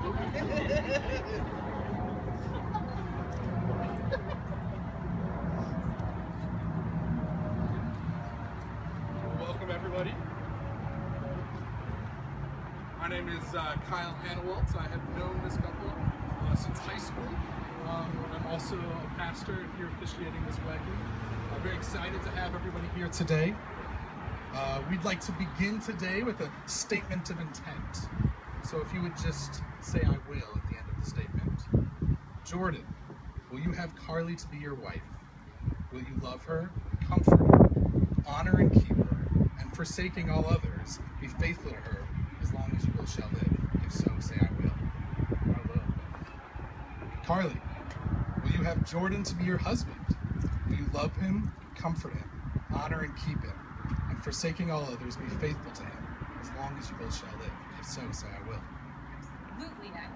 Welcome, everybody. My name is Kyle Hanawalt. I have known this couple since high school. I'm also a pastor here officiating this wedding. I'm very excited to have everybody here today. We'd like to begin today with a statement of intent. So if you would just say "I will" at the end of the statement. Jordan, will you have Carly to be your wife? Will you love her, comfort her, honor and keep her, and forsaking all others, be faithful to her as long as you both shall live? If so, say "I will." I will. Carly, will you have Jordan to be your husband? Will you love him, comfort him, honor and keep him, and forsaking all others, be faithful to him as long as you both shall live? If so, say "I will." Absolutely, I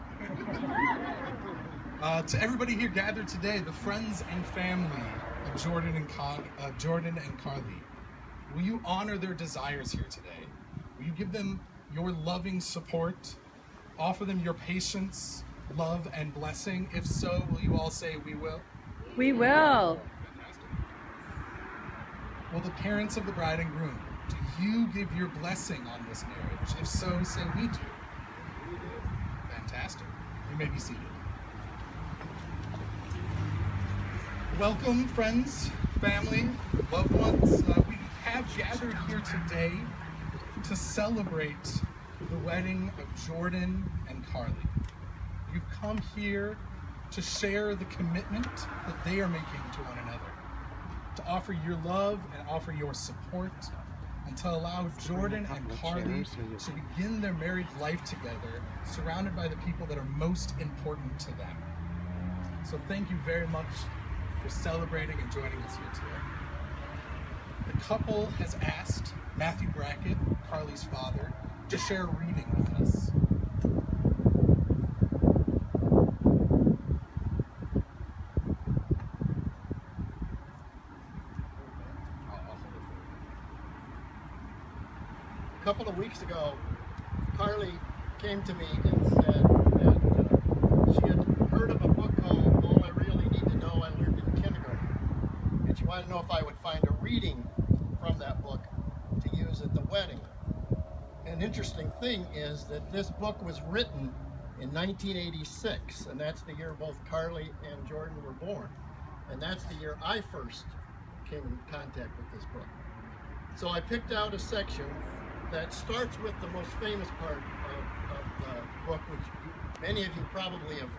will. To everybody here gathered today, the friends and family of Jordan and Carly, will you honor their desires here today? Will you give them your loving support, offer them your patience, love, and blessing? If so, will you all say "We will"? We will. Fantastic. Will the parents of the bride and groom, do you give your blessing on this marriage? If so, say "We do." Fantastic. You may be seated. Welcome, friends, family, loved ones. We have gathered here today to celebrate the wedding of Jordan and Carly. You've come here to share the commitment that they are making to one another, to offer your love and offer your support, and to allow Jordan and Carly to begin their married life together, surrounded by the people that are most important to them. So thank you very much for celebrating and joining us here today. The couple has asked Matthew Brackett, Carly's father, to share a reading with us. A couple of weeks ago, Carly came to me and said that she had heard of a book called All I Really Need to Know I Learned in Kindergarten. And she wanted to know if I would find a reading from that book to use at the wedding. An interesting thing is that this book was written in 1986, and that's the year both Carly and Jordan were born. And that's the year I first came in contact with this book. So I picked out a section that starts with the most famous part of the book, which many of you probably have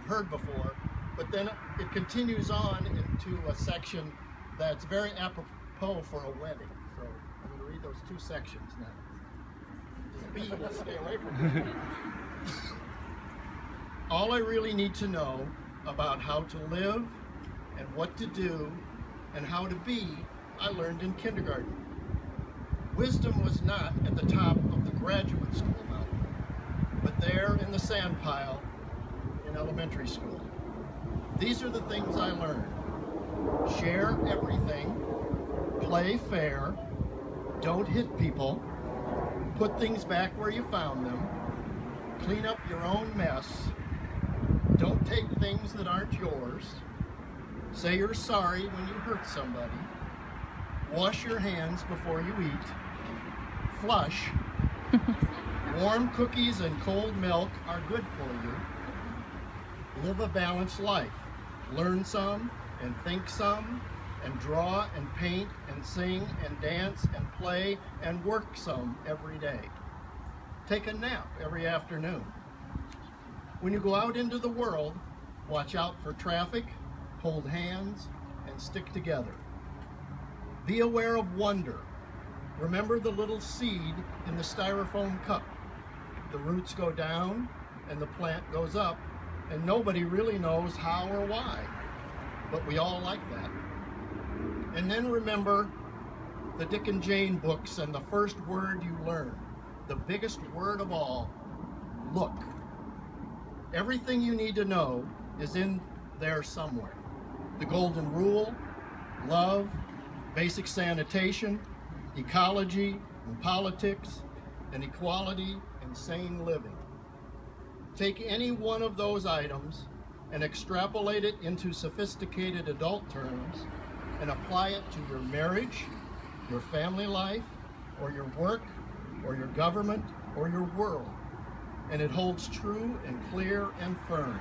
heard before, but then it continues on into a section that's very apropos for a wedding. So I'm going to read those two sections now. Just stay away from it. All I really need to know about how to live and what to do and how to be, I learned in kindergarten. Wisdom was not at the top of the graduate school mountain, but there in the sand pile in elementary school. These are the things I learned. Share everything, play fair, don't hit people, put things back where you found them, clean up your own mess, don't take things that aren't yours, say you're sorry when you hurt somebody, wash your hands before you eat, flush, warm cookies and cold milk are good for you, live a balanced life, learn some and think some, and draw and paint and sing and dance and play and work some every day. Take a nap every afternoon. When you go out into the world, watch out for traffic, hold hands, and stick together. Be aware of wonder. Remember the little seed in the styrofoam cup. The roots go down and the plant goes up, and nobody really knows how or why, but we all like that. And then remember the Dick and Jane books and the first word you learn, the biggest word of all, look. Everything you need to know is in there somewhere. The golden rule, love, basic sanitation, ecology and politics, and equality and sane living. Take any one of those items and extrapolate it into sophisticated adult terms and apply it to your marriage, your family life, or your work, or your government, or your world. And it holds true and clear and firm.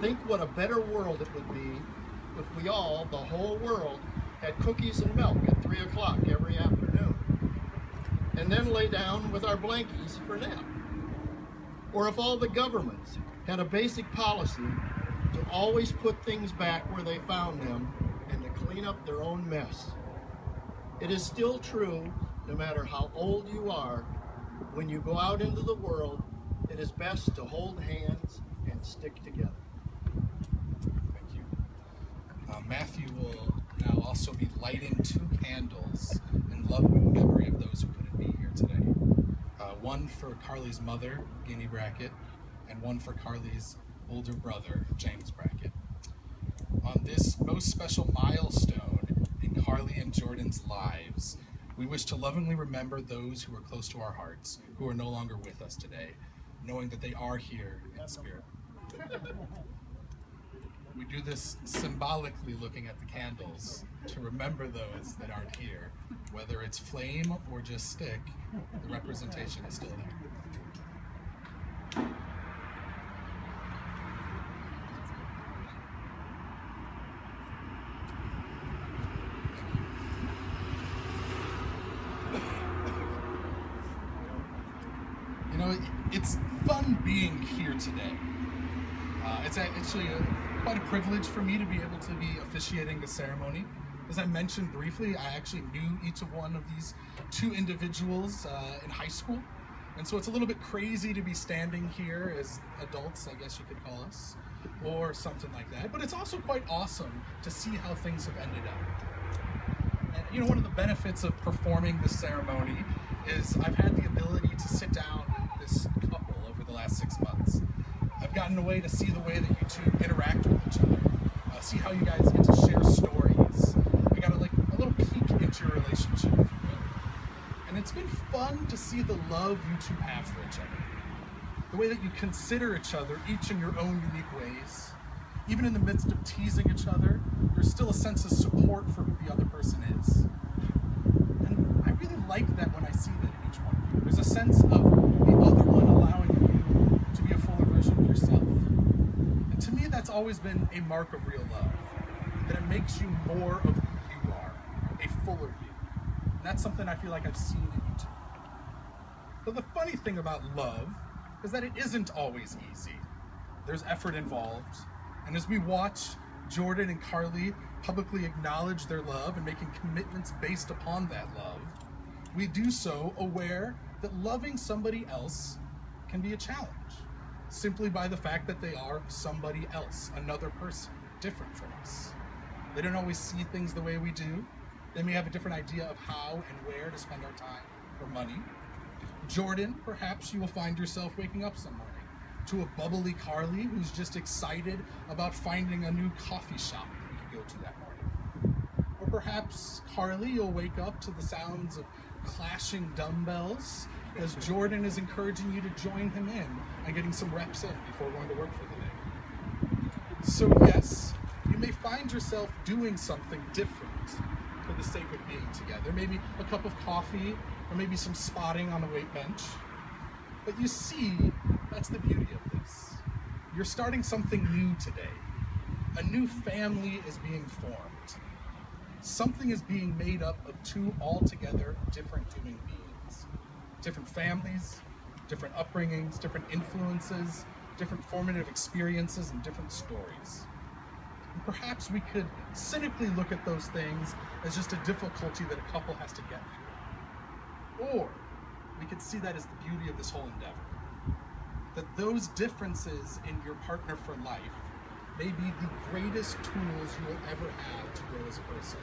Think what a better world it would be if we all, the whole world, had cookies and milk at 3 o'clock every afternoon, and then lay down with our blankies for nap. Or if all the governments had a basic policy to always put things back where they found them and to clean up their own mess. It is still true, no matter how old you are, when you go out into the world, it is best to hold hands and stick together. Thank you. Matthew will now also be lighting 2 candles in loving memory of those who couldn't be here today. One for Carly's mother, Guinea Brackett, and one for Carly's older brother, James Brackett. On this most special milestone in Carly and Jordan's lives, we wish to lovingly remember those who are close to our hearts, who are no longer with us today, knowing that they are here in spirit. We do this symbolically looking at the candles to remember those that aren't here. Whether it's flame or just stick, the representation is still there. You know, it's fun being here today. It's actually quite a privilege for me to be able to be officiating the ceremony. As I mentioned briefly, I actually knew each of one of these 2 individuals in high school. And so it's a little bit crazy to be standing here as adults, I guess you could call us, or something like that. But it's also quite awesome to see how things have ended up. And you know, one of the benefits of performing this ceremony is I've had the ability to sit down with this couple over the last 6 months. I've gotten a way to see the way that you 2 interact with each other, see how you guys get to share stories. I got a little peek into your relationship, if you will. And it's been fun to see the love you 2 have for each other. The way that you consider each other, each in your own unique ways. Even in the midst of teasing each other, there's still a sense of support for who the other person is. And I really like that when I see that in each one of you. There's a sense of the other one allowing you to be a fuller version of yourself. And to me, that's always been a mark of real love. That it makes you more of who you are, a fuller you. And that's something I feel like I've seen in you 2. But the funny thing about love is that it isn't always easy. There's effort involved. And as we watch Jordan and Carly publicly acknowledge their love and making commitments based upon that love, we do so aware that loving somebody else can be a challenge, simply by the fact that they are somebody else, another person, different from us. They don't always see things the way we do. They may have a different idea of how and where to spend our time or money. Jordan, perhaps you will find yourself waking up some morning to a bubbly Carly who's just excited about finding a new coffee shop that you could go to that morning. Or perhaps, Carly, you'll wake up to the sounds of clashing dumbbells as Jordan is encouraging you to join him in and getting some reps in before going to work for the day. So yes, you may find yourself doing something different for the sake of being together. Maybe a cup of coffee, or maybe some spotting on a weight bench. But you see, that's the beauty of this. You're starting something new today. A new family is being formed. Something is being made up of 2 altogether different human beings. Different families, different upbringings, different influences, different formative experiences, and different stories. And perhaps we could cynically look at those things as just a difficulty that a couple has to get through. Or we could see that as the beauty of this whole endeavor. That those differences in your partner for life may be the greatest tools you will ever have to grow as a person.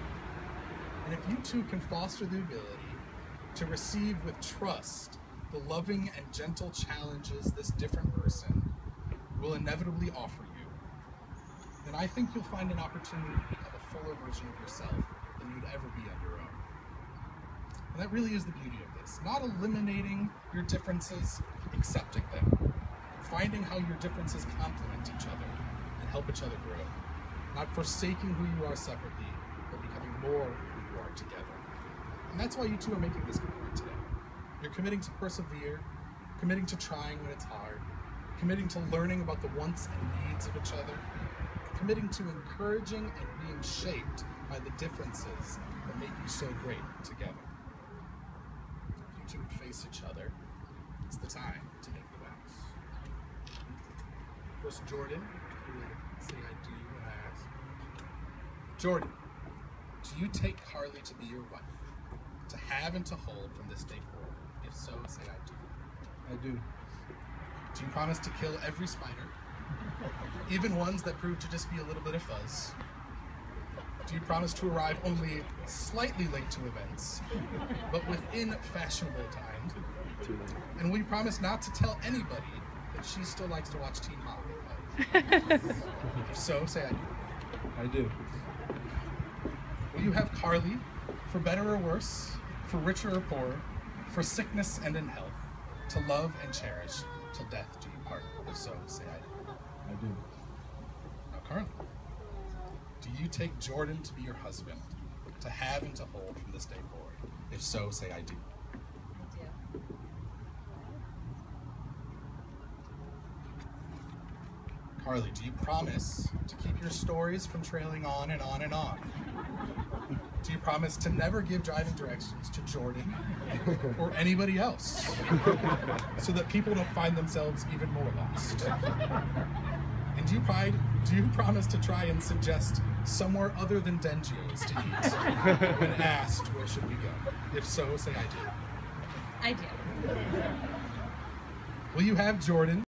And if you 2 can foster the ability to receive with trust the loving and gentle challenges this different person will inevitably offer you, then I think you'll find an opportunity to become a fuller version of yourself than you'd ever be on your own. And that really is the beauty of this. Not eliminating your differences, accepting them. finding how your differences complement each other and help each other grow. Not forsaking who you are separately, but becoming more who you are together. And that's why you two are making this commitment today. You're committing to persevere, committing to trying when it's hard, committing to learning about the wants and needs of each other, committing to encouraging and being shaped by the differences that make you so great together. If you two would face each other, it's the time to make the vows. First, Jordan, you would say I do when I ask. Jordan, do you take Carly to be your wife, to have and to hold from this day forward? If so, say I do. I do. Do you promise to kill every spider, even ones that prove to just be a little bit of fuzz? Do you promise to arrive only slightly late to events, but within fashionable time? And will you promise not to tell anybody that she still likes to watch Teen Mom play? If so, say I do. I do. Will you have Carly, for better or worse, for richer or poorer, for sickness and in health, to love and cherish till death do you part? If so, say I do. I do. Now, Carly, do you take Jordan to be your husband, to have and to hold from this day forward? If so, say I do. I do. Carly, do you promise to keep your stories from trailing on and on and on? Do you promise to never give driving directions to Jordan or anybody else so that people don't find themselves even more lost? And do you promise to try and suggest somewhere other than Dengio's to eat when asked where should we go? If so, say I do. I do. Will you have Jordan